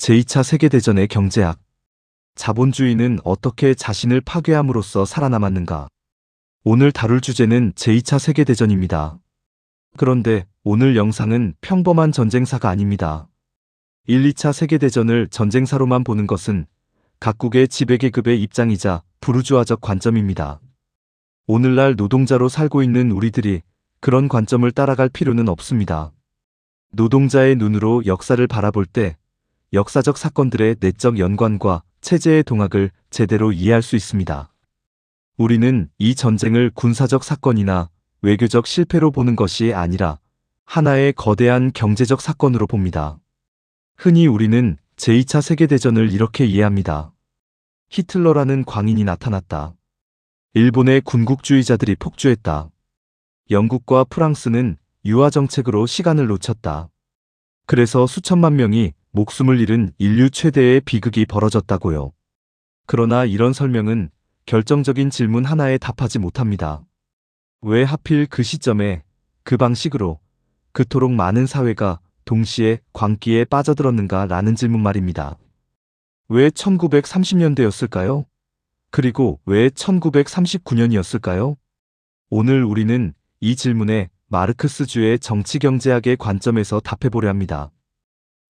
제2차 세계대전의 경제학. 자본주의는 어떻게 자신을 파괴함으로써 살아남았는가? 오늘 다룰 주제는 제2차 세계대전입니다. 그런데 오늘 영상은 평범한 전쟁사가 아닙니다. 1, 2차 세계대전을 전쟁사로만 보는 것은 각국의 지배계급의 입장이자 부르주아적 관점입니다. 오늘날 노동자로 살고 있는 우리들이 그런 관점을 따라갈 필요는 없습니다. 노동자의 눈으로 역사를 바라볼 때 역사적 사건들의 내적 연관과 체제의 동학을 제대로 이해할 수 있습니다. 우리는 이 전쟁을 군사적 사건이나 외교적 실패로 보는 것이 아니라 하나의 거대한 경제적 사건으로 봅니다. 흔히 우리는 제2차 세계대전을 이렇게 이해합니다. 히틀러라는 광인이 나타났다. 일본의 군국주의자들이 폭주했다. 영국과 프랑스는 유화 정책으로 시간을 놓쳤다. 그래서 수천만 명이 목숨을 잃은 인류 최대의 비극이 벌어졌다고요. 그러나 이런 설명은 결정적인 질문 하나에 답하지 못합니다. 왜 하필 그 시점에 그 방식으로 그토록 많은 사회가 동시에 광기에 빠져들었는가 라는 질문 말입니다. 왜 1930년대였을까요? 그리고 왜 1939년이었을까요? 오늘 우리는 이 질문에 마르크스주의 정치경제학의 관점에서 답해보려 합니다.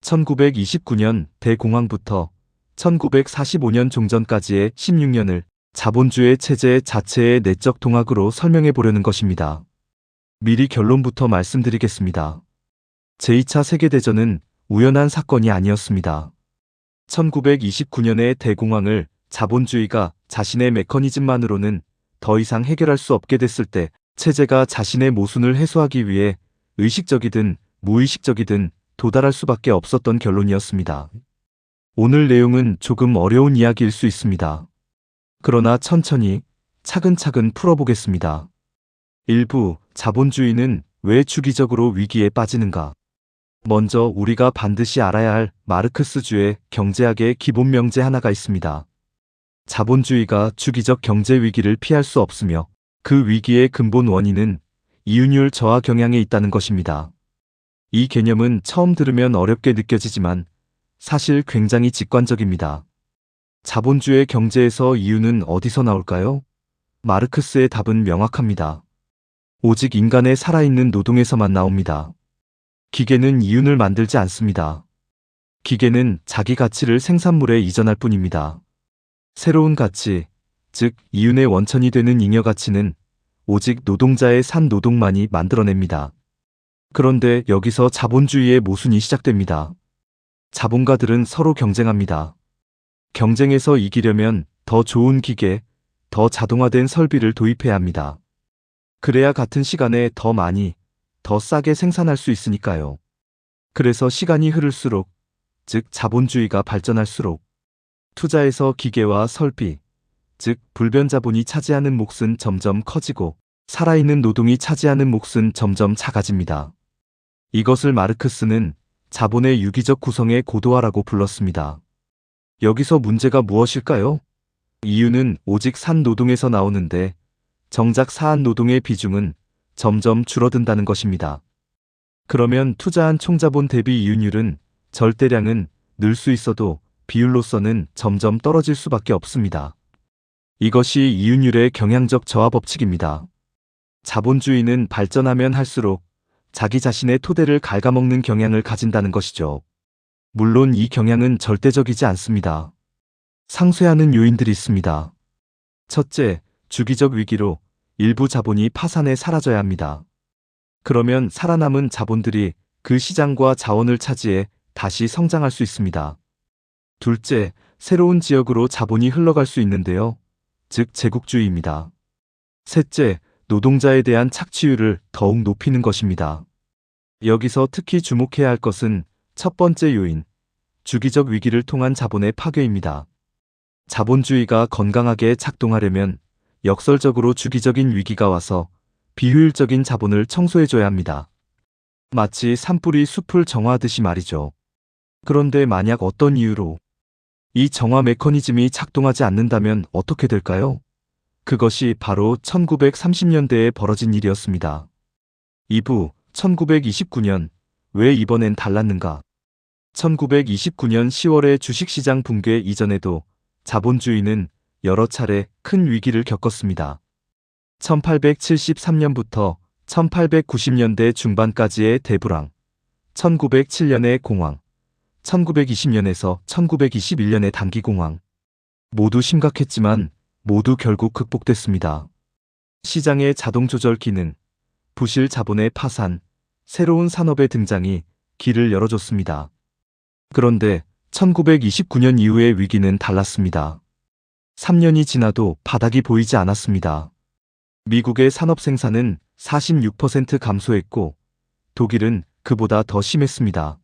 1929년 대공황부터 1945년 종전까지의 16년을 자본주의 체제 자체의 내적 동학으로 설명해 보려는 것입니다. 미리 결론부터 말씀드리겠습니다. 제2차 세계대전은 우연한 사건이 아니었습니다. 1929년의 대공황을 자본주의가 자신의 메커니즘만으로는 더 이상 해결할 수 없게 됐을 때 체제가 자신의 모순을 해소하기 위해 의식적이든 무의식적이든 도달할 수밖에 없었던 결론이었습니다. 오늘 내용은 조금 어려운 이야기일 수 있습니다. 그러나 천천히 차근차근 풀어보겠습니다. 1부, 자본주의는 왜 주기적으로 위기에 빠지는가? 먼저 우리가 반드시 알아야 할 마르크스주의 경제학의 기본 명제 하나가 있습니다. 자본주의가 주기적 경제 위기를 피할 수 없으며 그 위기의 근본 원인은 이윤율 저하 경향에 있다는 것입니다. 이 개념은 처음 들으면 어렵게 느껴지지만 사실 굉장히 직관적입니다. 자본주의 경제에서 이윤은 어디서 나올까요? 마르크스의 답은 명확합니다. 오직 인간의 살아있는 노동에서만 나옵니다. 기계는 이윤을 만들지 않습니다. 기계는 자기 가치를 생산물에 이전할 뿐입니다. 새로운 가치, 즉 이윤의 원천이 되는 잉여 가치는 오직 노동자의 산 노동만이 만들어냅니다. 그런데 여기서 자본주의의 모순이 시작됩니다. 자본가들은 서로 경쟁합니다. 경쟁에서 이기려면 더 좋은 기계, 더 자동화된 설비를 도입해야 합니다. 그래야 같은 시간에 더 많이, 더 싸게 생산할 수 있으니까요. 그래서 시간이 흐를수록, 즉 자본주의가 발전할수록 투자에서 기계와 설비, 즉 불변 자본이 차지하는 몫은 점점 커지고 살아있는 노동이 차지하는 몫은 점점 작아집니다. 이것을 마르크스는 자본의 유기적 구성의 고도화라고 불렀습니다. 여기서 문제가 무엇일까요? 이윤은 오직 산 노동에서 나오는데 정작 사한 노동의 비중은 점점 줄어든다는 것입니다. 그러면 투자한 총자본 대비 이윤율은 절대량은 늘 수 있어도 비율로서는 점점 떨어질 수밖에 없습니다. 이것이 이윤율의 경향적 저하 법칙입니다. 자본주의는 발전하면 할수록 자기 자신의 토대를 갉아먹는 경향을 가진다는 것이죠. 물론 이 경향은 절대적이지 않습니다. 상쇄하는 요인들이 있습니다. 첫째, 주기적 위기로 일부 자본이 파산해 사라져야 합니다. 그러면 살아남은 자본들이 그 시장과 자원을 차지해 다시 성장할 수 있습니다. 둘째, 새로운 지역으로 자본이 흘러갈 수 있는데요. 즉 제국주의입니다. 셋째, 노동자에 대한 착취율을 더욱 높이는 것입니다. 여기서 특히 주목해야 할 것은 첫 번째 요인, 주기적 위기를 통한 자본의 파괴입니다. 자본주의가 건강하게 작동하려면 역설적으로 주기적인 위기가 와서 비효율적인 자본을 청소해줘야 합니다. 마치 산불이 숲을 정화하듯이 말이죠. 그런데 만약 어떤 이유로 이 정화 메커니즘이 작동하지 않는다면 어떻게 될까요? 그것이 바로 1930년대에 벌어진 일이었습니다. 2부, 1929년, 왜 이번엔 달랐는가? 1929년 10월의 주식시장 붕괴 이전에도 자본주의는 여러 차례 큰 위기를 겪었습니다. 1873년부터 1890년대 중반까지의 대불황, 1907년의 공황, 1920년에서 1921년의 단기공황. 모두 심각했지만 모두 결국 극복됐습니다. 시장의 자동조절 기능, 부실 자본의 파산, 새로운 산업의 등장이 길을 열어줬습니다. 그런데 1929년 이후의 위기는 달랐습니다. 3년이 지나도 바닥이 보이지 않았습니다. 미국의 산업 생산은 46% 감소했고 독일은 그보다 더 심했습니다.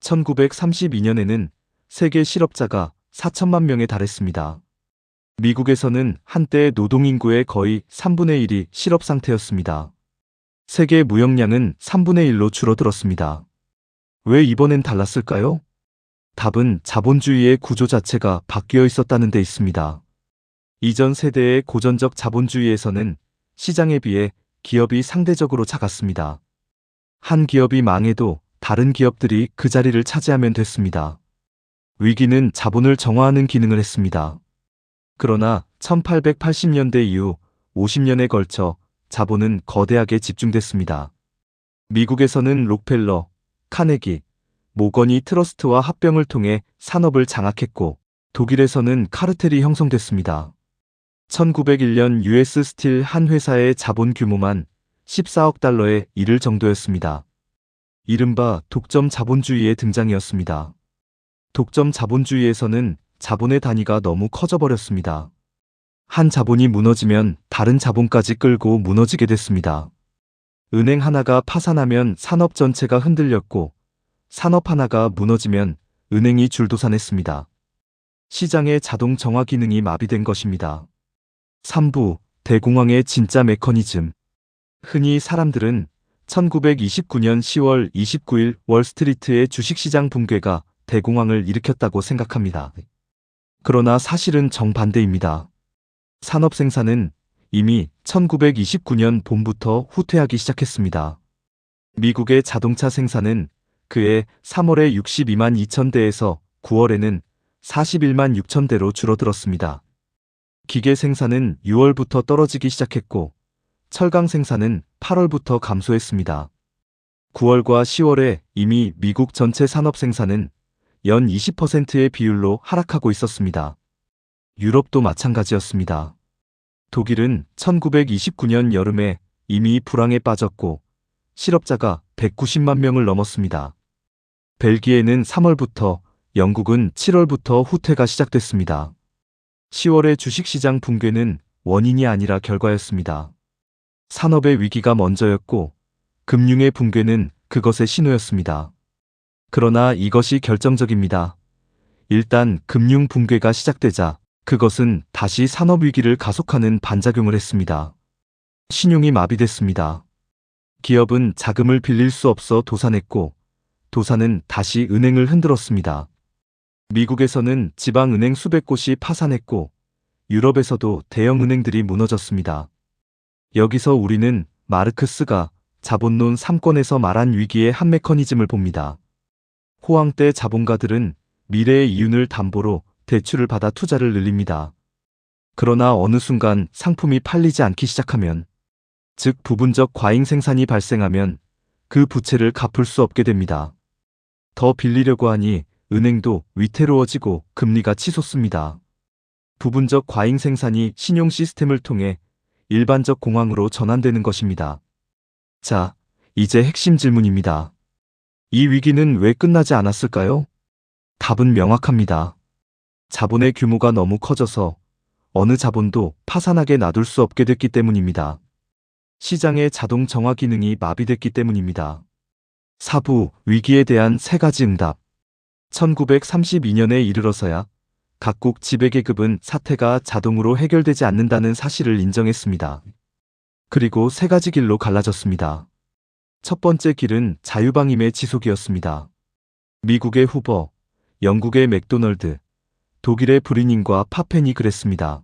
1932년에는 세계 실업자가 4천만 명에 달했습니다. 미국에서는 한때 노동인구의 거의 3분의 1이 실업 상태였습니다. 세계 무역량은 3분의 1로 줄어들었습니다. 왜 이번엔 달랐을까요? 답은 자본주의의 구조 자체가 바뀌어 있었다는 데 있습니다. 이전 세대의 고전적 자본주의에서는 시장에 비해 기업이 상대적으로 작았습니다. 한 기업이 망해도 다른 기업들이 그 자리를 차지하면 됐습니다. 위기는 자본을 정화하는 기능을 했습니다. 그러나 1880년대 이후 50년에 걸쳐 자본은 거대하게 집중됐습니다. 미국에서는 록펠러, 카네기, 모거니 트러스트와 합병을 통해 산업을 장악했고 독일에서는 카르텔이 형성됐습니다. 1901년 US 스틸 한 회사의 자본 규모만 14억 달러에 이를 정도였습니다. 이른바 독점 자본주의의 등장이었습니다. 독점 자본주의에서는 자본의 단위가 너무 커져버렸습니다. 한 자본이 무너지면 다른 자본까지 끌고 무너지게 됐습니다. 은행 하나가 파산하면 산업 전체가 흔들렸고 산업 하나가 무너지면 은행이 줄도산했습니다. 시장의 자동 정화 기능이 마비된 것입니다. 3부 대공황의 진짜 메커니즘. 흔히 사람들은 1929년 10월 29일 월스트리트의 주식시장 붕괴가 대공황을 일으켰다고 생각합니다. 그러나 사실은 정반대입니다. 산업 생산은 이미 1929년 봄부터 후퇴하기 시작했습니다. 미국의 자동차 생산은 그해 3월에 62만 2천 대에서 9월에는 41만 6천 대로 줄어들었습니다. 기계 생산은 6월부터 떨어지기 시작했고 철강 생산은 8월부터 감소했습니다. 9월과 10월에 이미 미국 전체 산업 생산은 연 20%의 비율로 하락하고 있었습니다. 유럽도 마찬가지였습니다. 독일은 1929년 여름에 이미 불황에 빠졌고 실업자가 190만 명을 넘었습니다. 벨기에는 3월부터, 영국은 7월부터 후퇴가 시작됐습니다. 10월의 주식시장 붕괴는 원인이 아니라 결과였습니다. 산업의 위기가 먼저였고 금융의 붕괴는 그것의 신호였습니다. 그러나 이것이 결정적입니다. 일단 금융 붕괴가 시작되자 그것은 다시 산업 위기를 가속하는 반작용을 했습니다. 신용이 마비됐습니다. 기업은 자금을 빌릴 수 없어 도산했고 도산은 다시 은행을 흔들었습니다. 미국에서는 지방은행 수백 곳이 파산했고 유럽에서도 대형 은행들이 무너졌습니다. 여기서 우리는 마르크스가 자본론 3권에서 말한 위기의 한 메커니즘을 봅니다. 호황 때 자본가들은 미래의 이윤을 담보로 대출을 받아 투자를 늘립니다. 그러나 어느 순간 상품이 팔리지 않기 시작하면, 즉 부분적 과잉 생산이 발생하면 그 부채를 갚을 수 없게 됩니다. 더 빌리려고 하니 은행도 위태로워지고 금리가 치솟습니다. 부분적 과잉 생산이 신용 시스템을 통해 일반적 공황으로 전환되는 것입니다. 자, 이제 핵심 질문입니다. 이 위기는 왜 끝나지 않았을까요? 답은 명확합니다. 자본의 규모가 너무 커져서 어느 자본도 파산하게 놔둘 수 없게 됐기 때문입니다. 시장의 자동 정화 기능이 마비됐기 때문입니다. 4부 위기에 대한 3가지 응답. 1932년에 이르러서야 각국 지배계급은 사태가 자동으로 해결되지 않는다는 사실을 인정했습니다. 그리고 3가지 길로 갈라졌습니다. 첫 번째 길은 자유방임의 지속이었습니다. 미국의 후버, 영국의 맥도널드, 독일의 브리닝과 파펜이 그랬습니다.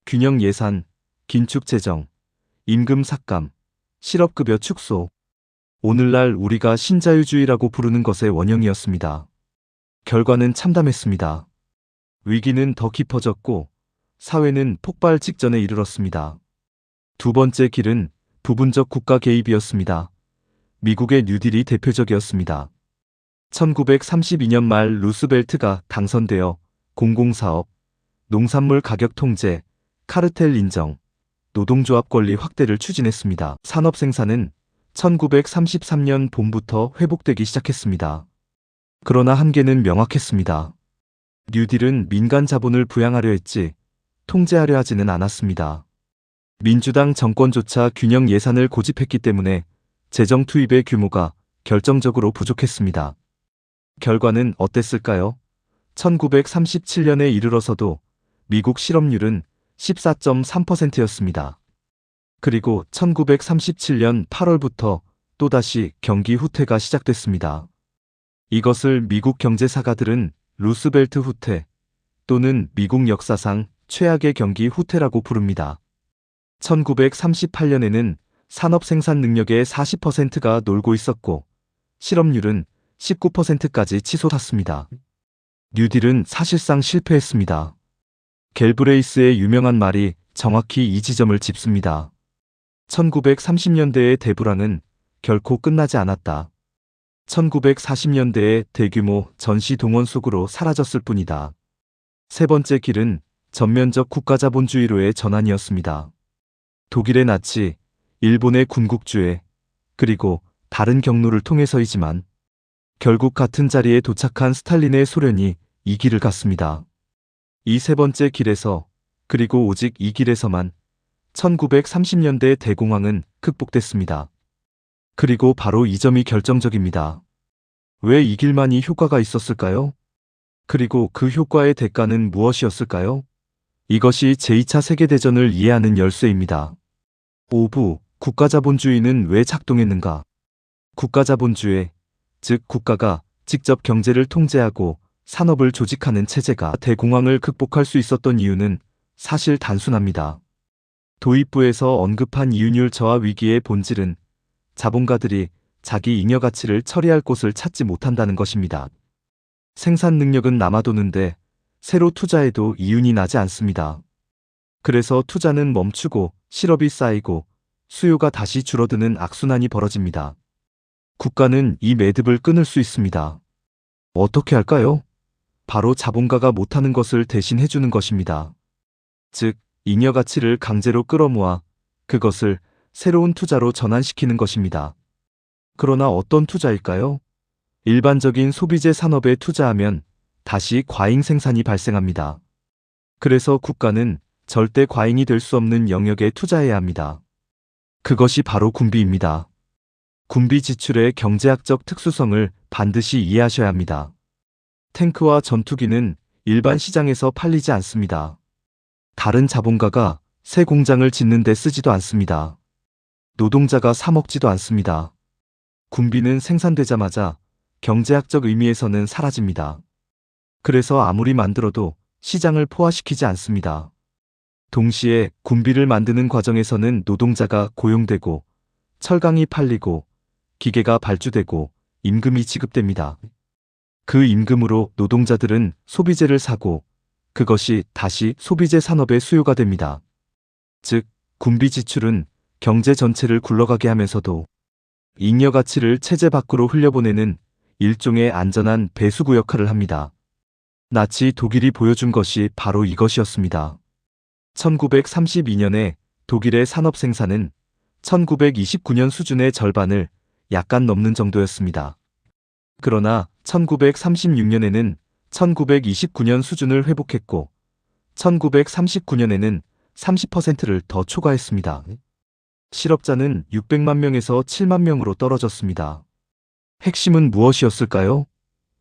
균형 예산, 긴축 재정, 임금 삭감, 실업급여 축소. 오늘날 우리가 신자유주의라고 부르는 것의 원형이었습니다. 결과는 참담했습니다. 위기는 더 깊어졌고 사회는 폭발 직전에 이르렀습니다. 두 번째 길은 부분적 국가 개입이었습니다. 미국의 뉴딜이 대표적이었습니다. 1932년 말 루스벨트가 당선되어 공공사업, 농산물 가격 통제, 카르텔 인정, 노동조합 권리 확대를 추진했습니다. 산업 생산은 1933년 봄부터 회복되기 시작했습니다. 그러나 한계는 명확했습니다. 뉴딜은 민간 자본을 부양하려 했지 통제하려 하지는 않았습니다. 민주당 정권조차 균형 예산을 고집했기 때문에 재정 투입의 규모가 결정적으로 부족했습니다. 결과는 어땠을까요? 1937년에 이르러서도 미국 실업률은 14.3%였습니다. 그리고 1937년 8월부터 또다시 경기 후퇴가 시작됐습니다. 이것을 미국 경제사가들은 루스벨트 후퇴 또는 미국 역사상 최악의 경기 후퇴라고 부릅니다. 1938년에는 산업 생산 능력의 40%가 놀고 있었고 실업률은 19%까지 치솟았습니다. 뉴딜은 사실상 실패했습니다. 갤브레이스의 유명한 말이 정확히 이 지점을 짚습니다. 1930년대의 대불황은 결코 끝나지 않았다. 1940년대의 대규모 전시 동원 속으로 사라졌을 뿐이다. 세 번째 길은 전면적 국가자본주의로의 전환이었습니다. 독일의 나치, 일본의 군국주의, 그리고 다른 경로를 통해서이지만 결국 같은 자리에 도착한 스탈린의 소련이 이 길을 갔습니다. 이 세 번째 길에서, 그리고 오직 이 길에서만 1930년대 대공황은 극복됐습니다. 그리고 바로 이 점이 결정적입니다. 왜 이 길만이 효과가 있었을까요? 그리고 그 효과의 대가는 무엇이었을까요? 이것이 제2차 세계대전을 이해하는 열쇠입니다. 5부, 국가자본주의는 왜 작동했는가? 국가자본주의, 즉 국가가 직접 경제를 통제하고 산업을 조직하는 체제가 대공황을 극복할 수 있었던 이유는 사실 단순합니다. 도입부에서 언급한 이윤율 저하 위기의 본질은 자본가들이 자기 잉여 가치를 처리할 곳을 찾지 못한다는 것입니다. 생산 능력은 남아도는데 새로 투자해도 이윤이 나지 않습니다. 그래서 투자는 멈추고 실업이 쌓이고 수요가 다시 줄어드는 악순환이 벌어집니다. 국가는 이 매듭을 끊을 수 있습니다. 어떻게 할까요? 바로 자본가가 못하는 것을 대신 해주는 것입니다. 즉, 잉여 가치를 강제로 끌어모아 그것을 새로운 투자로 전환시키는 것입니다. 그러나 어떤 투자일까요? 일반적인 소비재 산업에 투자하면 다시 과잉 생산이 발생합니다. 그래서 국가는 절대 과잉이 될 수 없는 영역에 투자해야 합니다. 그것이 바로 군비입니다. 군비 지출의 경제학적 특수성을 반드시 이해하셔야 합니다. 탱크와 전투기는 일반 시장에서 팔리지 않습니다. 다른 자본가가 새 공장을 짓는 데 쓰지도 않습니다. 노동자가 사 먹지도 않습니다. 군비는 생산되자마자 경제학적 의미에서는 사라집니다. 그래서 아무리 만들어도 시장을 포화시키지 않습니다. 동시에 군비를 만드는 과정에서는 노동자가 고용되고 철강이 팔리고 기계가 발주되고 임금이 지급됩니다. 그 임금으로 노동자들은 소비재를 사고 그것이 다시 소비재 산업의 수요가 됩니다. 즉, 군비 지출은 경제 전체를 굴러가게 하면서도 잉여 가치를 체제 밖으로 흘려보내는 일종의 안전한 배수구 역할을 합니다. 나치 독일이 보여준 것이 바로 이것이었습니다. 1932년에 독일의 산업 생산은 1929년 수준의 절반을 약간 넘는 정도였습니다. 그러나 1936년에는 1929년 수준을 회복했고 1939년에는 30%를 더 초과했습니다. 실업자는 600만 명에서 7만 명으로 떨어졌습니다. 핵심은 무엇이었을까요?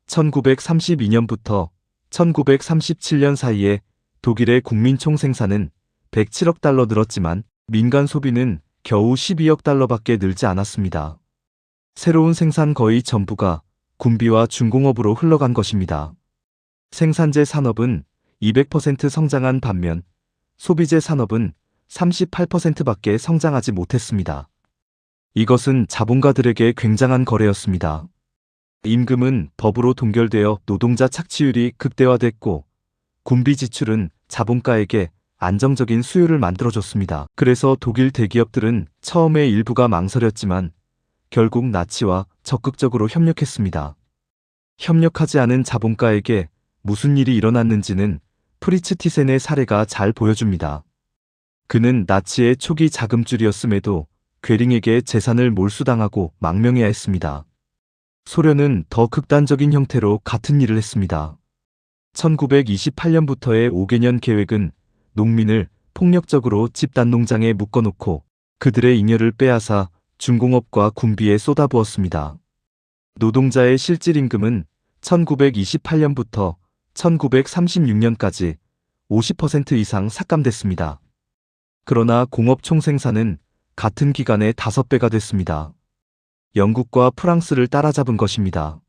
1932년부터 1937년 사이에 독일의 국민 총생산은 107억 달러 늘었지만 민간 소비는 겨우 12억 달러밖에 늘지 않았습니다. 새로운 생산 거의 전부가 군비와 중공업으로 흘러간 것입니다. 생산재 산업은 200% 성장한 반면 소비재 산업은 38%밖에 성장하지 못했습니다. 이것은 자본가들에게 굉장한 거래였습니다. 임금은 법으로 동결되어 노동자 착취율이 극대화됐고 군비 지출은 자본가에게 안정적인 수요를 만들어줬습니다. 그래서 독일 대기업들은 처음에 일부가 망설였지만 결국 나치와 적극적으로 협력했습니다. 협력하지 않은 자본가에게 무슨 일이 일어났는지는 프리츠 티센의 사례가 잘 보여줍니다. 그는 나치의 초기 자금줄이었음에도 괴링에게 재산을 몰수당하고 망명해야 했습니다. 소련은 더 극단적인 형태로 같은 일을 했습니다. 1928년부터의 5개년 계획은 농민을 폭력적으로 집단 농장에 묶어놓고 그들의 잉여를 빼앗아 중공업과 군비에 쏟아부었습니다. 노동자의 실질 임금은 1928년부터 1936년까지 50% 이상 삭감됐습니다. 그러나 공업 총생산은 같은 기간에 5배가 됐습니다. 영국과 프랑스를 따라잡은 것입니다.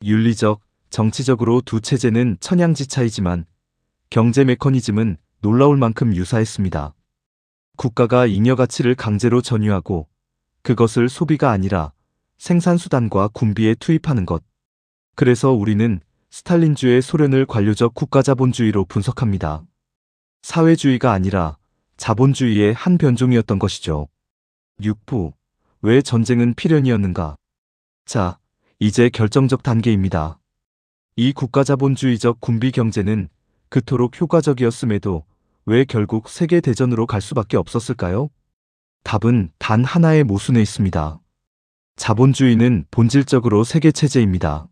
윤리적, 정치적으로 두 체제는 천양지차이지만 경제 메커니즘은 놀라울 만큼 유사했습니다. 국가가 잉여 가치를 강제로 전유하고 그것을 소비가 아니라 생산수단과 군비에 투입하는 것. 그래서 우리는 스탈린주의 소련을 관료적 국가자본주의로 분석합니다. 사회주의가 아니라 자본주의의 한 변종이었던 것이죠. 6부. 왜 전쟁은 필연이었는가? 자, 이제 결정적 단계입니다. 이 국가자본주의적 군비 경제는 그토록 효과적이었음에도 왜 결국 세계대전으로 갈 수밖에 없었을까요? 답은 단 하나의 모순에 있습니다. 자본주의는 본질적으로 세계체제입니다.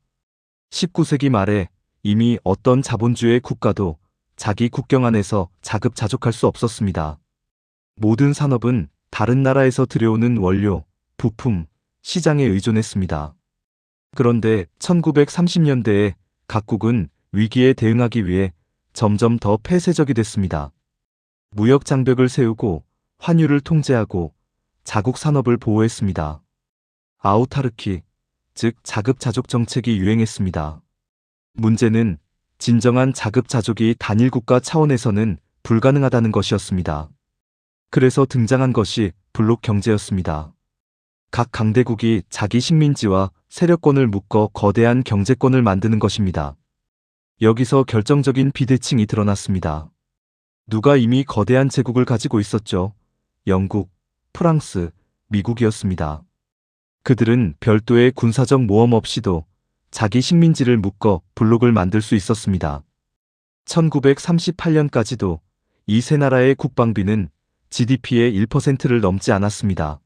19세기 말에 이미 어떤 자본주의 국가도 자기 국경 안에서 자급자족할 수 없었습니다. 모든 산업은 다른 나라에서 들여오는 원료, 부품, 시장에 의존했습니다. 그런데 1930년대에 각국은 위기에 대응하기 위해 점점 더 폐쇄적이 됐습니다. 무역 장벽을 세우고 환율을 통제하고 자국 산업을 보호했습니다. 아우타르키, 즉 자급자족 정책이 유행했습니다. 문제는 진정한 자급자족이 단일 국가 차원에서는 불가능하다는 것이었습니다. 그래서 등장한 것이 블록 경제였습니다. 각 강대국이 자기 식민지와 세력권을 묶어 거대한 경제권을 만드는 것입니다. 여기서 결정적인 비대칭이 드러났습니다. 누가 이미 거대한 제국을 가지고 있었죠? 영국, 프랑스, 미국이었습니다. 그들은 별도의 군사적 모험 없이도 자기 식민지를 묶어 블록을 만들 수 있었습니다. 1938년까지도 이 세 나라의 국방비는 GDP의 1%를 넘지 않았습니다.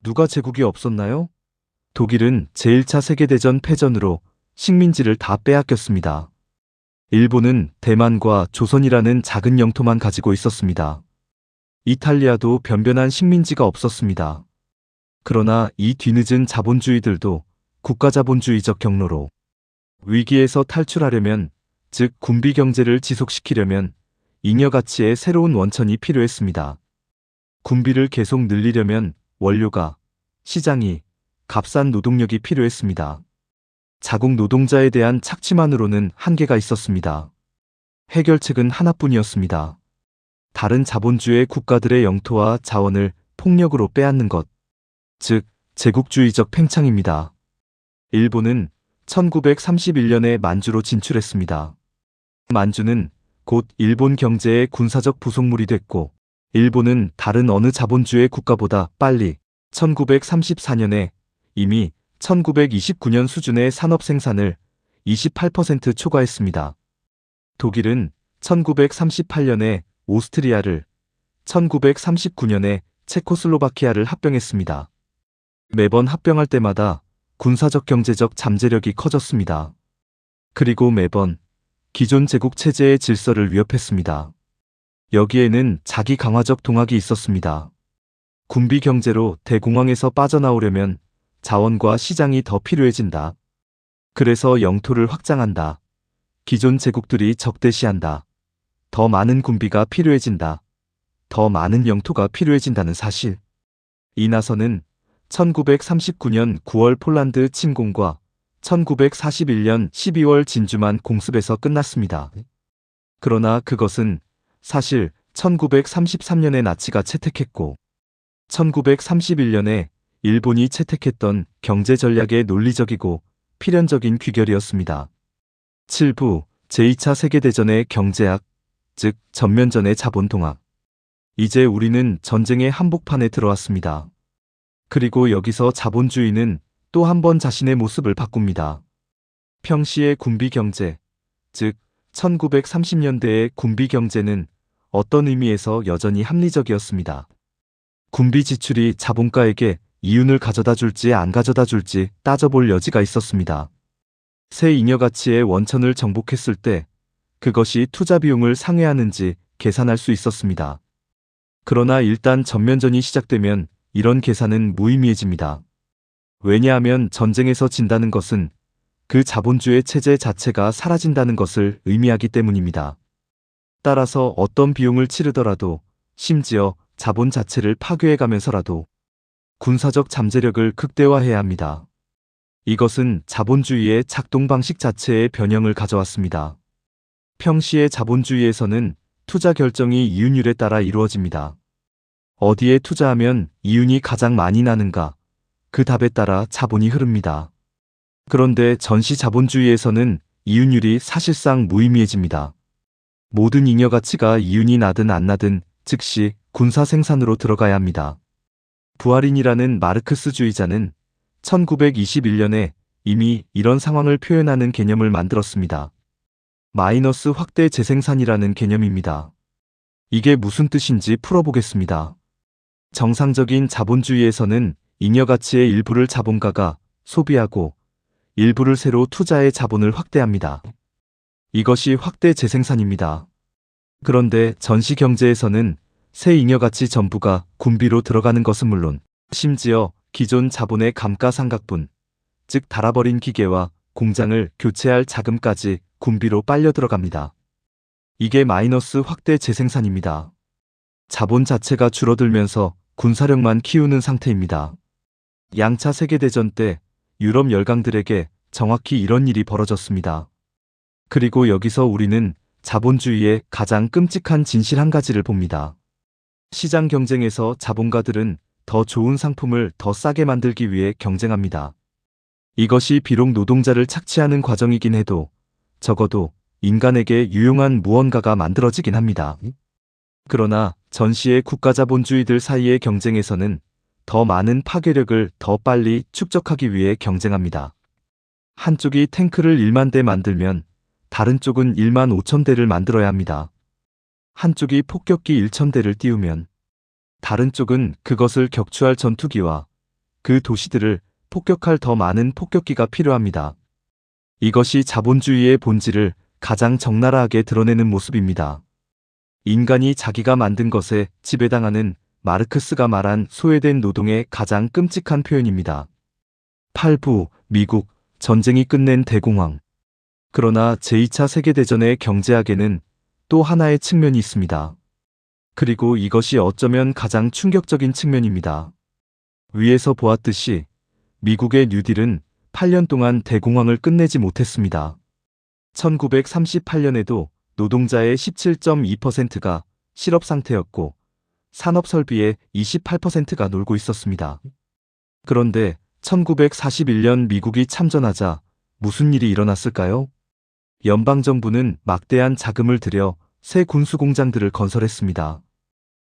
누가 제국이 없었나요? 독일은 제1차 세계대전 패전으로 식민지를 다 빼앗겼습니다. 일본은 대만과 조선이라는 작은 영토만 가지고 있었습니다. 이탈리아도 변변한 식민지가 없었습니다. 그러나 이 뒤늦은 자본주의들도 국가자본주의적 경로로 위기에서 탈출하려면, 즉 군비 경제를 지속시키려면 잉여 가치의 새로운 원천이 필요했습니다. 군비를 계속 늘리려면 원료가, 시장이, 값싼 노동력이 필요했습니다. 자국 노동자에 대한 착취만으로는 한계가 있었습니다. 해결책은 하나뿐이었습니다. 다른 자본주의 국가들의 영토와 자원을 폭력으로 빼앗는 것, 즉 제국주의적 팽창입니다. 일본은 1931년에 만주로 진출했습니다. 만주는 곧 일본 경제의 군사적 부속물이 됐고, 일본은 다른 어느 자본주의 국가보다 빨리 1934년에 이미 1929년 수준의 산업 생산을 28% 초과했습니다. 독일은 1938년에 오스트리아를, 1939년에 체코슬로바키아를 합병했습니다. 매번 합병할 때마다 군사적 경제적 잠재력이 커졌습니다. 그리고 매번 기존 제국 체제의 질서를 위협했습니다. 여기에는 자기 강화적 동학이 있었습니다. 군비 경제로 대공황에서 빠져나오려면 자원과 시장이 더 필요해진다. 그래서 영토를 확장한다. 기존 제국들이 적대시한다. 더 많은 군비가 필요해진다. 더 많은 영토가 필요해진다는 사실. 이 나선은 1939년 9월 폴란드 침공과 1941년 12월 진주만 공습에서 끝났습니다. 그러나 그것은 사실 1933년에 나치가 채택했고 1931년에 일본이 채택했던 경제 전략의 논리적이고 필연적인 귀결이었습니다. 7부 제2차 세계대전의 경제학, 즉 전면전의 자본통합. 이제 우리는 전쟁의 한복판에 들어왔습니다. 그리고 여기서 자본주의는 또 한 번 자신의 모습을 바꿉니다. 평시의 군비 경제, 즉 1930년대의 군비 경제는 어떤 의미에서 여전히 합리적이었습니다. 군비 지출이 자본가에게 이윤을 가져다 줄지 안 가져다 줄지 따져볼 여지가 있었습니다. 새 잉여 가치의 원천을 정복했을 때 그것이 투자 비용을 상회하는지 계산할 수 있었습니다. 그러나 일단 전면전이 시작되면 이런 계산은 무의미해집니다. 왜냐하면 전쟁에서 진다는 것은 그 자본주의 체제 자체가 사라진다는 것을 의미하기 때문입니다. 따라서 어떤 비용을 치르더라도, 심지어 자본 자체를 파괴해가면서라도 군사적 잠재력을 극대화해야 합니다. 이것은 자본주의의 작동 방식 자체의 변형을 가져왔습니다. 평시의 자본주의에서는 투자 결정이 이윤율에 따라 이루어집니다. 어디에 투자하면 이윤이 가장 많이 나는가? 그 답에 따라 자본이 흐릅니다. 그런데 전시 자본주의에서는 이윤율이 사실상 무의미해집니다. 모든 잉여 가치가 이윤이 나든 안 나든 즉시 군사 생산으로 들어가야 합니다. 부하린이라는 마르크스주의자는 1921년에 이미 이런 상황을 표현하는 개념을 만들었습니다. 마이너스 확대 재생산이라는 개념입니다. 이게 무슨 뜻인지 풀어보겠습니다. 정상적인 자본주의에서는 잉여 가치의 일부를 자본가가 소비하고 일부를 새로 투자해 자본을 확대합니다. 이것이 확대 재생산입니다. 그런데 전시 경제에서는 새 잉여 가치 전부가 군비로 들어가는 것은 물론 심지어 기존 자본의 감가상각분, 즉 닳아버린 기계와 공장을 교체할 자금까지 군비로 빨려 들어갑니다. 이게 마이너스 확대 재생산입니다. 자본 자체가 줄어들면서 군사력만 키우는 상태입니다. 양차 세계대전 때 유럽 열강들에게 정확히 이런 일이 벌어졌습니다. 그리고 여기서 우리는 자본주의의 가장 끔찍한 진실 한 가지를 봅니다. 시장 경쟁에서 자본가들은 더 좋은 상품을 더 싸게 만들기 위해 경쟁합니다. 이것이 비록 노동자를 착취하는 과정이긴 해도 적어도 인간에게 유용한 무언가가 만들어지긴 합니다. 그러나 전시의 국가자본주의들 사이의 경쟁에서는 더 많은 파괴력을 더 빨리 축적하기 위해 경쟁합니다. 한쪽이 탱크를 1만 대 만들면 다른 쪽은 1만 5천 대를 만들어야 합니다. 한쪽이 폭격기 1천 대를 띄우면 다른 쪽은 그것을 격추할 전투기와 그 도시들을 폭격할 더 많은 폭격기가 필요합니다. 이것이 자본주의의 본질을 가장 적나라하게 드러내는 모습입니다. 인간이 자기가 만든 것에 지배당하는 마르크스가 말한 소외된 노동의 가장 끔찍한 표현입니다. 8부 미국 전쟁이 끝낸 대공황. 그러나 제2차 세계대전의 경제학에는 또 하나의 측면이 있습니다. 그리고 이것이 어쩌면 가장 충격적인 측면입니다. 위에서 보았듯이 미국의 뉴딜은 8년 동안 대공황을 끝내지 못했습니다. 1938년에도 노동자의 17.2%가 실업 상태였고 산업 설비의 28%가 놀고 있었습니다. 그런데 1941년 미국이 참전하자 무슨 일이 일어났을까요? 연방정부는 막대한 자금을 들여 새 군수공장들을 건설했습니다.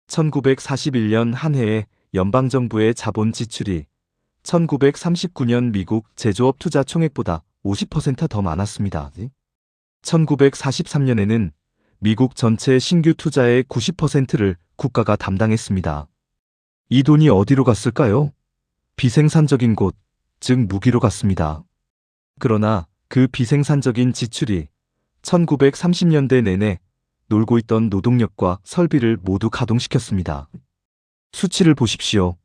1941년 한 해에 연방정부의 자본 지출이 1939년 미국 제조업 투자 총액보다 50% 더 많았습니다. 1943년에는 미국 전체 신규 투자의 90%를 국가가 담당했습니다. 이 돈이 어디로 갔을까요? 비생산적인 곳, 즉 무기로 갔습니다. 그러나 그 비생산적인 지출이 1930년대 내내 놀고 있던 노동력과 설비를 모두 가동시켰습니다. 수치를 보십시오.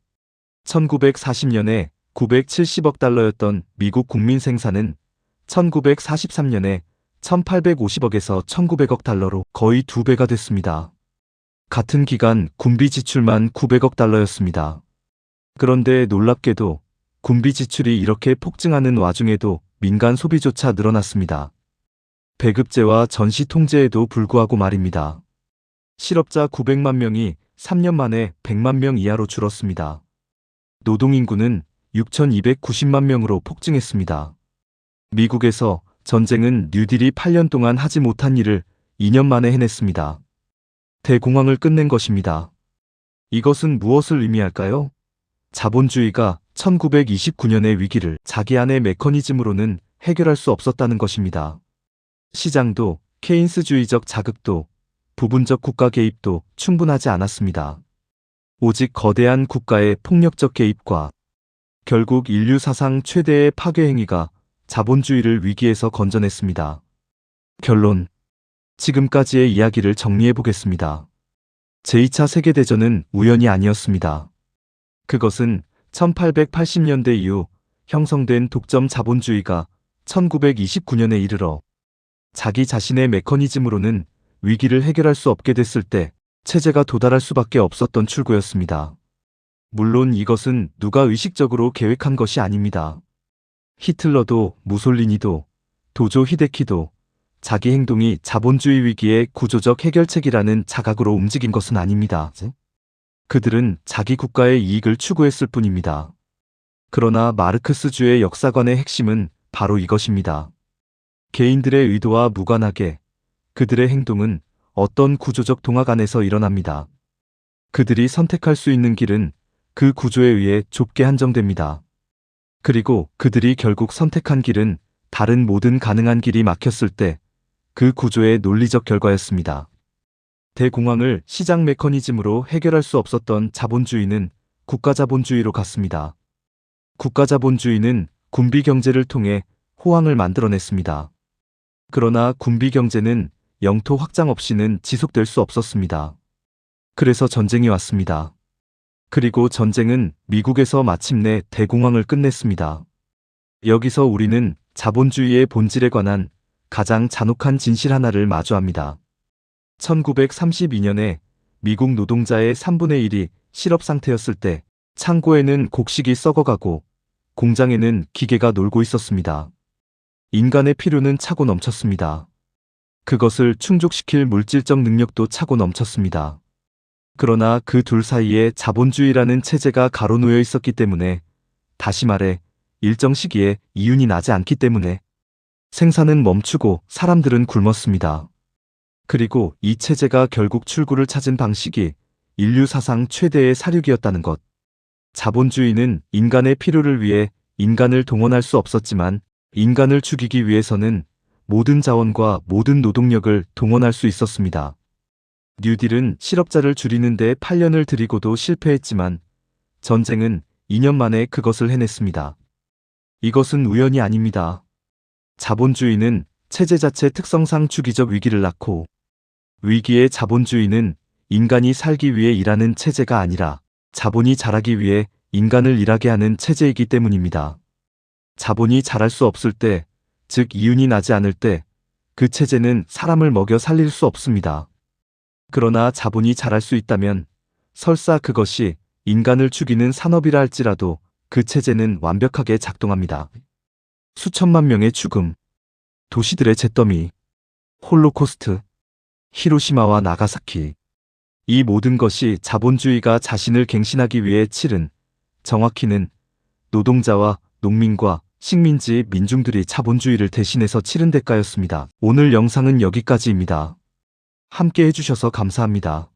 1940년에 970억 달러였던 미국 국민 생산은 1943년에 1850억에서 1900억 달러로 거의 2배가 됐습니다. 같은 기간 군비 지출만 900억 달러였습니다. 그런데 놀랍게도 군비 지출이 이렇게 폭증하는 와중에도 민간 소비조차 늘어났습니다. 배급제와 전시 통제에도 불구하고 말입니다. 실업자 900만 명이 3년 만에 100만 명 이하로 줄었습니다. 노동인구는 6,290만 명으로 폭증했습니다. 미국에서 전쟁은 뉴딜이 8년 동안 하지 못한 일을 2년 만에 해냈습니다. 대공황을 끝낸 것입니다. 이것은 무엇을 의미할까요? 자본주의가 1929년의 위기를 자기 안의 메커니즘으로는 해결할 수 없었다는 것입니다. 시장도 케인스주의적 자극도 부분적 국가 개입도 충분하지 않았습니다. 오직 거대한 국가의 폭력적 개입과 결국 인류 사상 최대의 파괴 행위가 자본주의를 위기에서 건져냈습니다. 결론. 지금까지의 이야기를 정리해 보겠습니다. 제2차 세계대전은 우연이 아니었습니다. 그것은 1880년대 이후 형성된 독점 자본주의가 1929년에 이르러 자기 자신의 메커니즘으로는 위기를 해결할 수 없게 됐을 때 체제가 도달할 수밖에 없었던 출구였습니다. 물론 이것은 누가 의식적으로 계획한 것이 아닙니다. 히틀러도 무솔리니도 도조 히데키도 자기 행동이 자본주의 위기의 구조적 해결책이라는 자각으로 움직인 것은 아닙니다. 그들은 자기 국가의 이익을 추구했을 뿐입니다. 그러나 마르크스주의 역사관의 핵심은 바로 이것입니다. 개인들의 의도와 무관하게 그들의 행동은 어떤 구조적 동학 안에서 일어납니다. 그들이 선택할 수 있는 길은 그 구조에 의해 좁게 한정됩니다. 그리고 그들이 결국 선택한 길은 다른 모든 가능한 길이 막혔을 때 그 구조의 논리적 결과였습니다. 대공황을 시장 메커니즘으로 해결할 수 없었던 자본주의는 국가자본주의로 갔습니다. 국가자본주의는 군비 경제를 통해 호황을 만들어냈습니다. 그러나 군비 경제는 영토 확장 없이는 지속될 수 없었습니다. 그래서 전쟁이 왔습니다. 그리고 전쟁은 미국에서 마침내 대공황을 끝냈습니다. 여기서 우리는 자본주의의 본질에 관한 가장 잔혹한 진실 하나를 마주합니다. 1932년에 미국 노동자의 3분의 1이 실업 상태였을 때 창고에는 곡식이 썩어가고 공장에는 기계가 놀고 있었습니다. 인간의 필요는 차고 넘쳤습니다. 그것을 충족시킬 물질적 능력도 차고 넘쳤습니다. 그러나 그 둘 사이에 자본주의라는 체제가 가로놓여 있었기 때문에, 다시 말해 일정 시기에 이윤이 나지 않기 때문에 생산은 멈추고 사람들은 굶었습니다. 그리고 이 체제가 결국 출구를 찾은 방식이 인류 사상 최대의 사륙이었다는 것. 자본주의는 인간의 필요를 위해 인간을 동원할 수 없었지만 인간을 죽이기 위해서는 모든 자원과 모든 노동력을 동원할 수 있었습니다. 뉴딜은 실업자를 줄이는 데 8년을 들이고도 실패했지만 전쟁은 2년 만에 그것을 해냈습니다. 이것은 우연이 아닙니다. 자본주의는 체제 자체 특성상 주기적 위기를 낳고, 위기의 자본주의는 인간이 살기 위해 일하는 체제가 아니라 자본이 자라기 위해 인간을 일하게 하는 체제이기 때문입니다. 자본이 자랄 수 없을 때, 즉 이윤이 나지 않을 때, 그 체제는 사람을 먹여 살릴 수 없습니다. 그러나 자본이 자랄 수 있다면, 설사 그것이 인간을 죽이는 산업이라 할지라도 그 체제는 완벽하게 작동합니다. 수천만 명의 죽음, 도시들의 잿더미, 홀로코스트, 히로시마와 나가사키. 이 모든 것이 자본주의가 자신을 갱신하기 위해 치른, 정확히는 노동자와 농민과 식민지 민중들이 자본주의를 대신해서 치른 대가였습니다. 오늘 영상은 여기까지입니다. 함께 해주셔서 감사합니다.